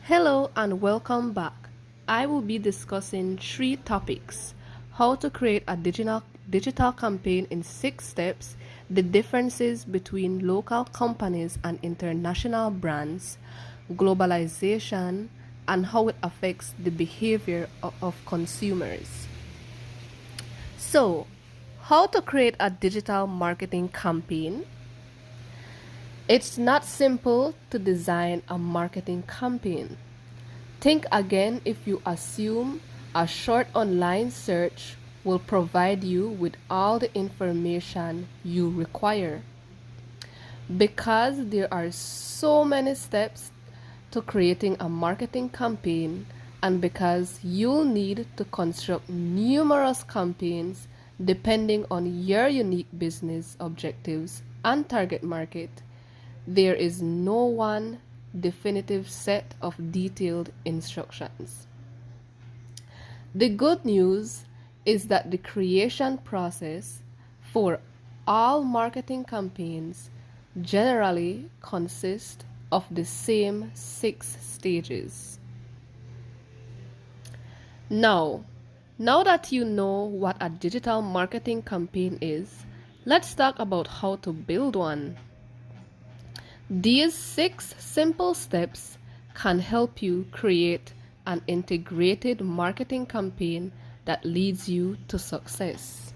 Hello and welcome back. I will be discussing three topics: how to create a digital campaign in 6 steps, the differences between local companies and international brands, globalization, and how it affects the behavior of consumers. So, how to create a digital marketing campaign? It's not simple to design a marketing campaign. Think again if you assume a short online search will provide you with all the information you require. Because there are so many steps to creating a marketing campaign, and because you'll need to construct numerous campaigns depending on your unique business objectives and target market, there is no one definitive set of detailed instructions. The good news is that the creation process for all marketing campaigns generally consists of the same 6 stages. Now that you know what a digital marketing campaign is, let's talk about how to build one. These 6 simple steps can help you create an integrated marketing campaign that leads you to success.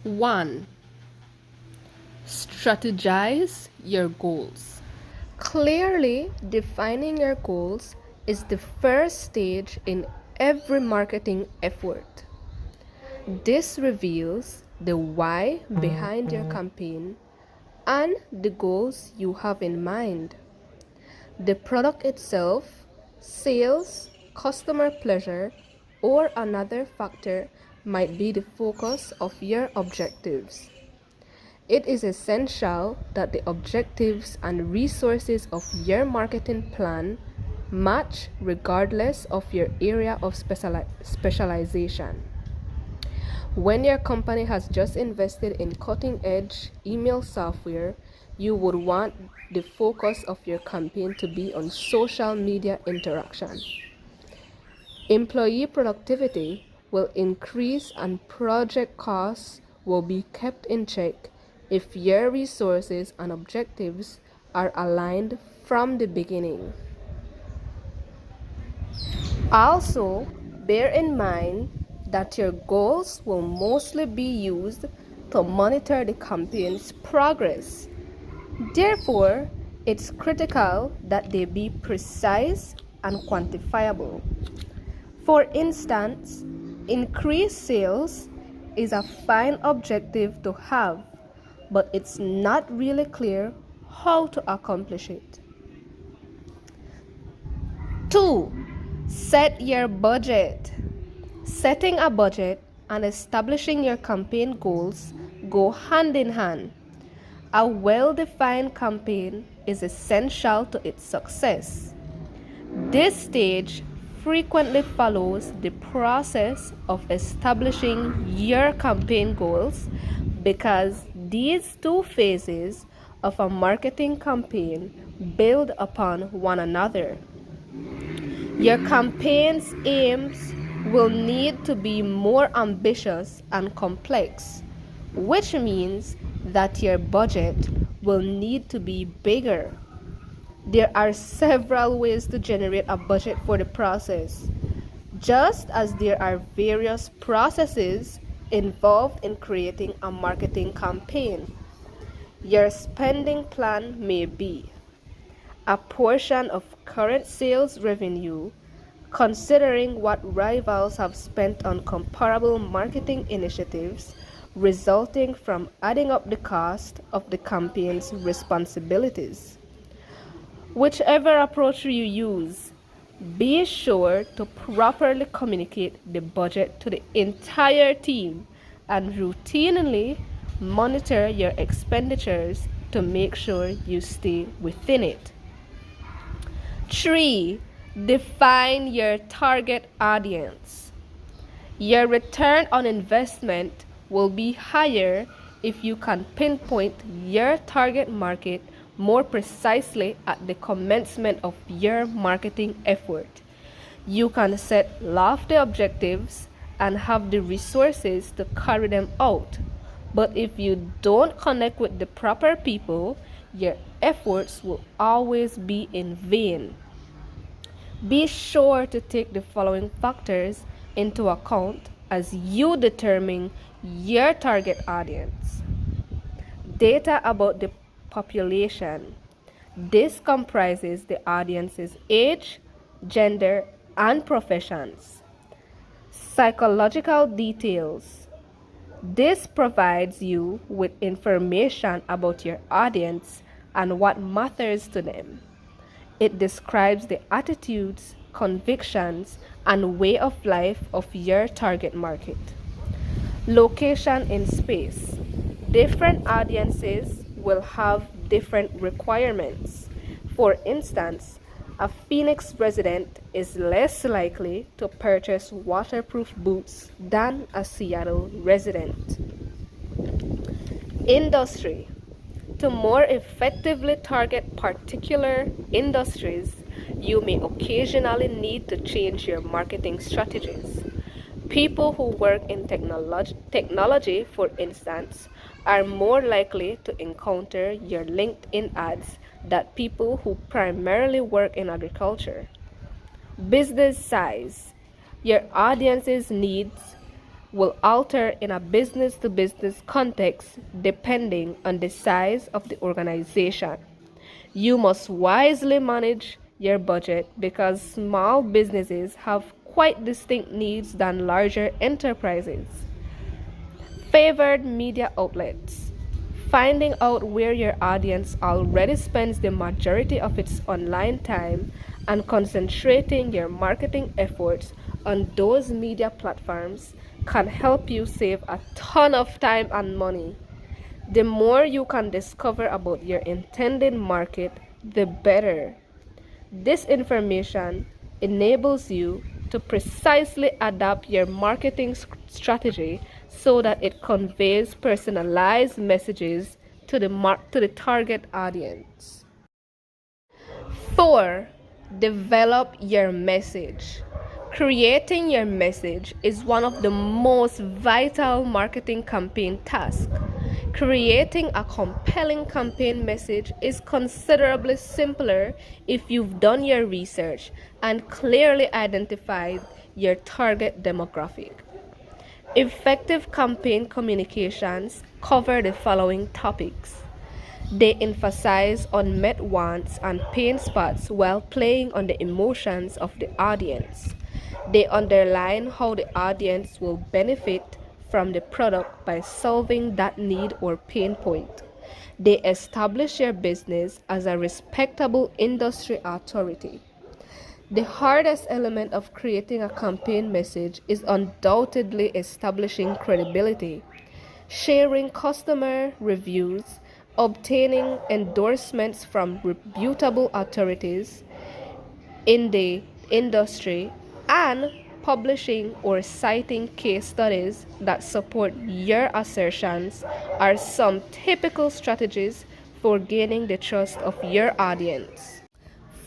1. Strategize your goals. Clearly defining your goals is the first stage in every marketing effort. This reveals the why behind your campaign and the goals you have in mind. The product itself, sales, customer pleasure, or another factor might be the focus of your objectives. It is essential that the objectives and resources of your marketing plan match regardless of your area of specialization. When your company has just invested in cutting-edge email software, you would want the focus of your campaign to be on social media interaction. Employee productivity will increase and project costs will be kept in check if your resources and objectives are aligned from the beginning. Also, bear in mind that your goals will mostly be used to monitor the campaign's progress. Therefore, it's critical that they be precise and quantifiable. For instance, increased sales is a fine objective to have, but it's not really clear how to accomplish it. 2. Set your budget. Setting a budget and establishing your campaign goals go hand in hand. A well-defined campaign is essential to its success. This stage frequently follows the process of establishing your campaign goals because these two phases of a marketing campaign build upon one another. Your campaign's aims will need to be more ambitious and complex, which means that your budget will need to be bigger. There are several ways to generate a budget for the process, just as there are various processes involved in creating a marketing campaign. Your spending plan may be a portion of current sales revenue, considering what rivals have spent on comparable marketing initiatives, resulting from adding up the cost of the campaign's responsibilities. Whichever approach you use, be sure to properly communicate the budget to the entire team and routinely monitor your expenditures to make sure you stay within it. 3. Define your target audience. Your return on investment will be higher if you can pinpoint your target market more precisely at the commencement of your marketing effort. You can set lofty objectives and have the resources to carry them out. But if you don't connect with the proper people, your efforts will always be in vain. Be sure to take the following factors into account as you determine your target audience. Data about the population. This comprises the audience's age, gender, and professions. Psychological details. This provides you with information about your audience and what matters to them. It describes the attitudes, convictions, and way of life of your target market. Location in space. Different audiences will have different requirements. For instance, a Phoenix resident is less likely to purchase waterproof boots than a Seattle resident. Industry. To more effectively target particular industries, you may occasionally need to change your marketing strategies. People who work in technology, for instance, are more likely to encounter your LinkedIn ads than people who primarily work in agriculture. Business size. Your audience's needs will alter in a business to business context depending on the size of the organization. You must wisely manage your budget because small businesses have quite distinct needs than larger enterprises. Favored media outlets. Finding out where your audience already spends the majority of its online time and concentrating your marketing efforts on those media platforms can help you save a ton of time and money. The more you can discover about your intended market, the better. This information enables you to precisely adapt your marketing strategy so that it conveys personalized messages to the target audience. 4. Develop your message. Creating your message is one of the most vital marketing campaign tasks. Creating a compelling campaign message is considerably simpler if you've done your research and clearly identified your target demographic. Effective campaign communications cover the following topics. They emphasize unmet wants and pain spots while playing on the emotions of the audience. They underline how the audience will benefit from the product by solving that need or pain point. They establish your business as a respectable industry authority. The hardest element of creating a campaign message is undoubtedly establishing credibility. Sharing customer reviews, obtaining endorsements from reputable authorities in the industry, and publishing or citing case studies that support your assertions are some typical strategies for gaining the trust of your audience.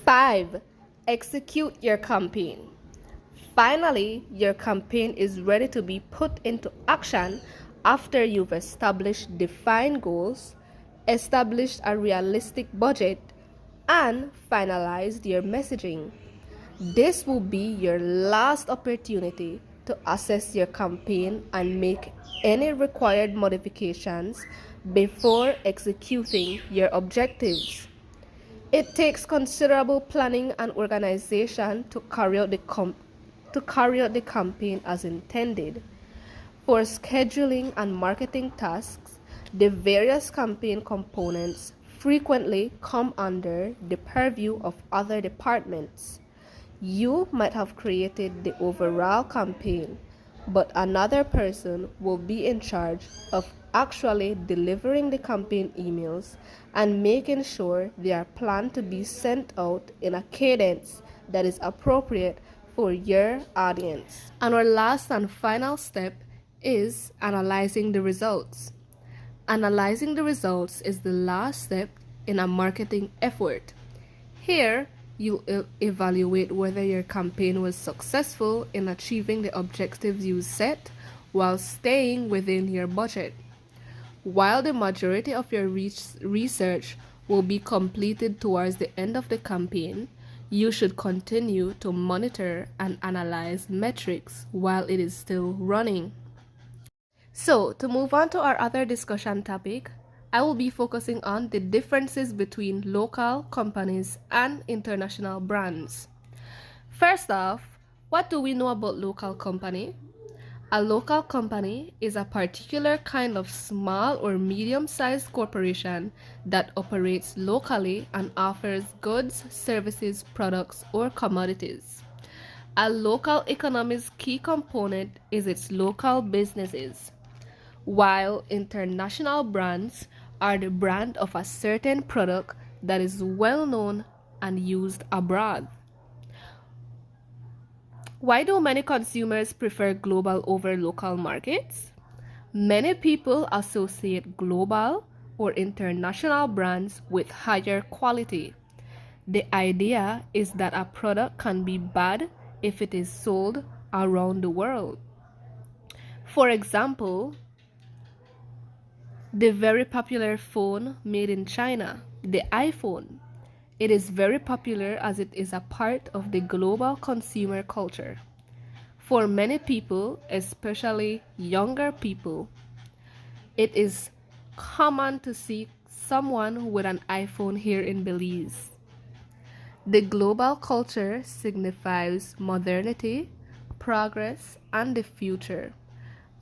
5. Execute your campaign. Finally, your campaign is ready to be put into action after you've established defined goals, established a realistic budget, and finalized your messaging. This will be your last opportunity to assess your campaign and make any required modifications before executing your objectives. It takes considerable planning and organization to carry out the campaign as intended. For scheduling and marketing tasks, the various campaign components frequently come under the purview of other departments. You might have created the overall campaign, but another person will be in charge of actually delivering the campaign emails and making sure they are planned to be sent out in a cadence that is appropriate for your audience. And our last and final step is analyzing the results. Analyzing the results is the last step in a marketing effort. Here, you evaluate whether your campaign was successful in achieving the objectives you set while staying within your budget. While the majority of your research will be completed towards the end of the campaign, you should continue to monitor and analyze metrics while it is still running. So, to move on to our other discussion topic, I will be focusing on the differences between local companies and international brands. First off, what do we know about local company? A local company is a particular kind of small or medium-sized corporation that operates locally and offers goods, services, products, or commodities. A local economy's key component is its local businesses, while international brands are the brand of a certain product that is well known and used abroad. Why do many consumers prefer global over local markets? Many people associate global or international brands with higher quality. The idea is that a product can be bad if it is sold around the world. For example, the very popular phone made in China, the iPhone. It is very popular as it is a part of the global consumer culture. For many people, especially younger people, it is common to see someone with an iPhone here in Belize. The global culture signifies modernity, progress, and the future.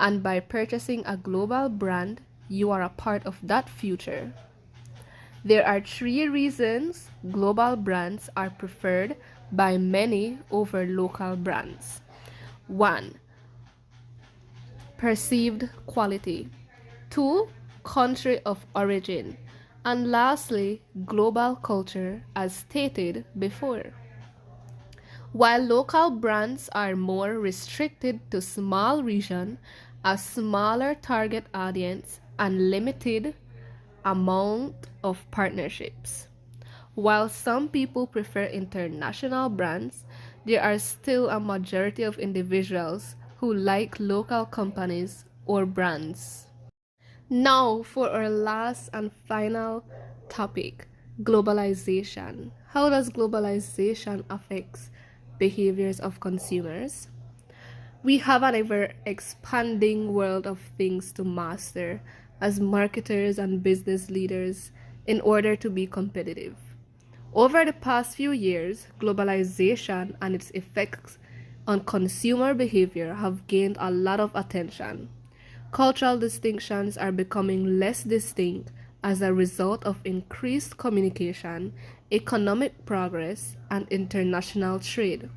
And by purchasing a global brand, you are a part of that future. There are 3 reasons global brands are preferred by many over local brands. 1. Perceived quality. 2. Country of origin. And lastly, global culture, as stated before. While local brands are more restricted to small region, a smaller target audience, and limited amount of partnerships. While some people prefer international brands, there are still a majority of individuals who like local companies or brands. Now, for our last and final topic, globalization. How does globalization affect behaviors of consumers? We have an ever expanding world of things to master as marketers and business leaders in order to be competitive. Over the past few years, globalization and its effects on consumer behavior have gained a lot of attention. Cultural distinctions are becoming less distinct as a result of increased communication, economic progress, and international trade.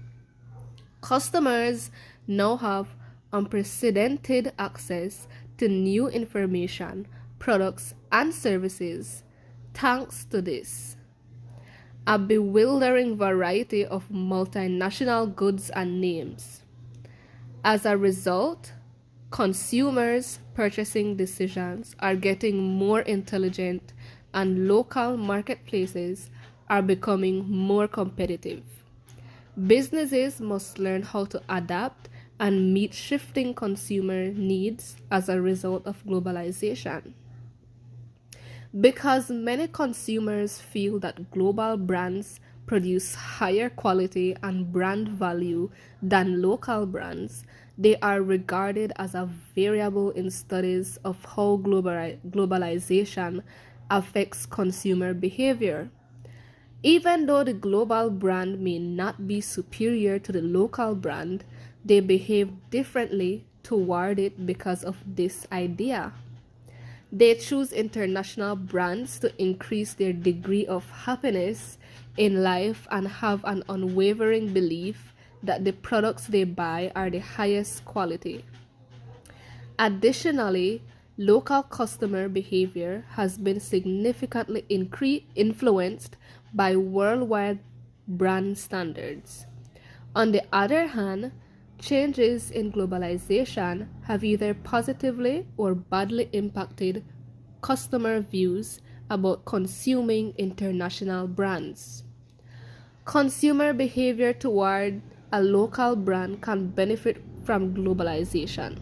Customers now have unprecedented access to new information, products, and services. Thanks to this, a bewildering variety of multinational goods and names. As a result, consumers' purchasing decisions are getting more intelligent and local marketplaces are becoming more competitive. Businesses must learn how to adapt and meet shifting consumer needs as a result of globalization. Because many consumers feel that global brands produce higher quality and brand value than local brands, they are regarded as a variable in studies of how globalization affects consumer behavior. Even though the global brand may not be superior to the local brand, they behave differently toward it because of this idea. They choose international brands to increase their degree of happiness in life and have an unwavering belief that the products they buy are the highest quality. Additionally, local customer behavior has been significantly influenced by worldwide brand standards. On the other hand, changes in globalization have either positively or badly impacted customer views about consuming international brands. Consumer behavior toward a local brand can benefit from globalization.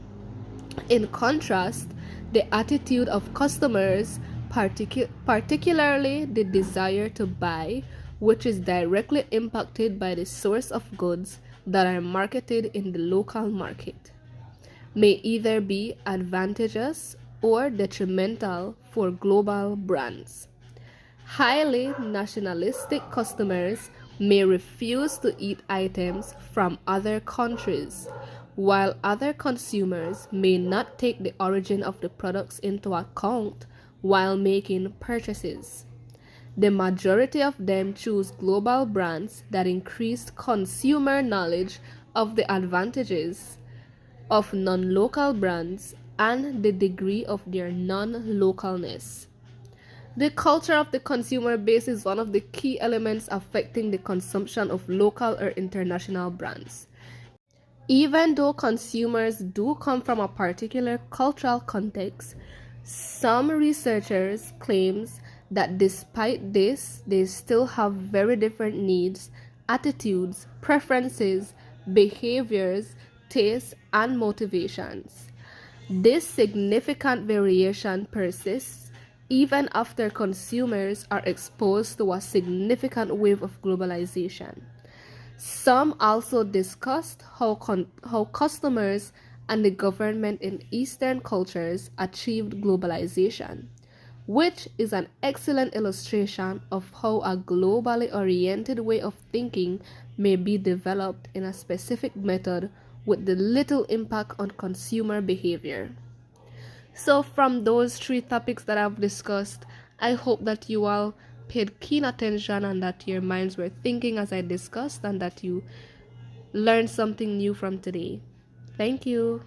In contrast, the attitude of customers, particularly the desire to buy, which is directly impacted by the source of goods that are marketed in the local market, may either be advantageous or detrimental for global brands. Highly nationalistic customers may refuse to eat items from other countries, while other consumers may not take the origin of the products into account while making purchases. The majority of them choose global brands that increase consumer knowledge of the advantages of non local brands and the degree of their non localness. The culture of the consumer base is one of the key elements affecting the consumption of local or international brands. Even though consumers do come from a particular cultural context, some researchers claim that despite this, they still have very different needs, attitudes, preferences, behaviors, tastes, and motivations. This significant variation persists even after consumers are exposed to a significant wave of globalization. Some also discussed how customers and the government in Eastern cultures achieved globalization, which is an excellent illustration of how a globally oriented way of thinking may be developed in a specific method with the little impact on consumer behavior. So, from those three topics that I've discussed, I hope that you all paid keen attention and that your minds were thinking as I discussed and that you learned something new from today. Thank you.